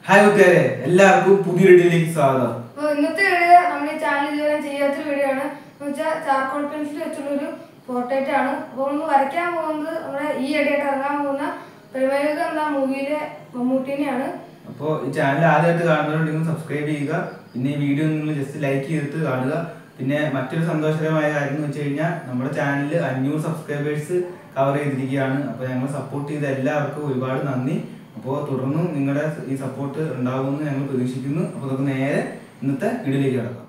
Hi കൂട്ടുകാരെ, എല്ലാവർക്കും പുതിയ വീഡിയോയിലേക്ക് സ്വാഗതം. ഇന്നത്തെ വീഡിയോ നമ്മുടെ ചാനൽ ഇതുവരെ ചെയ്യാത്തൊരു വീഡിയോ ആണ്. ചാർക്കോൾ പെൻസിൽ വെച്ചുള്ളൊരു പോർട്രേറ്റ് ആണ്. അപ്പോൾ നമ്മൾ വരയ്ക്കാൻ പോകുന്നത് നമ്മുടെ ഈ ഇടയായിട്ട് ഇറങ്ങാൻ പോകുന്ന പ്രമേയുഗം എന്ന മൂവിയിലെ മമ്മൂട്ടിനെയാണ്. അപ്പോൾ ഈ ചാനൽ ആദ്യമായിട്ട് കാണുന്നവരുണ്ടെങ്കിൽ സബ്സ്ക്രൈബ് ചെയ്യുക. പിന്നെ ഈ വീഡിയോ നിങ്ങൾ ജസ്റ്റ് ലൈക്ക് ചെയ്തിട്ട് കാണുക. പിന്നെ മറ്റൊരു സന്തോഷകരമായ കാര്യം എന്ന് വെച്ച് കഴിഞ്ഞാൽ നമ്മുടെ ചാനലിൽ 500 സബ്സ്ക്രൈബേഴ്സ് കവർ ചെയ്തിരിക്കുകയാണ്. അപ്പോൾ ഞങ്ങൾ സപ്പോർട്ട് ചെയ്ത എല്ലാവർക്കും ഒരുപാട് നന്ദി. അപ്പോൾ തുടർന്നും നിങ്ങളുടെ ഈ സപ്പോർട്ട് ഉണ്ടാവുമെന്ന് ഞങ്ങൾ പ്രതീക്ഷിക്കുന്നു. അപ്പോൾ നമുക്ക് നേരെ ഇന്നത്തെ വീഡിയോയിലേക്ക് കിടക്കാം.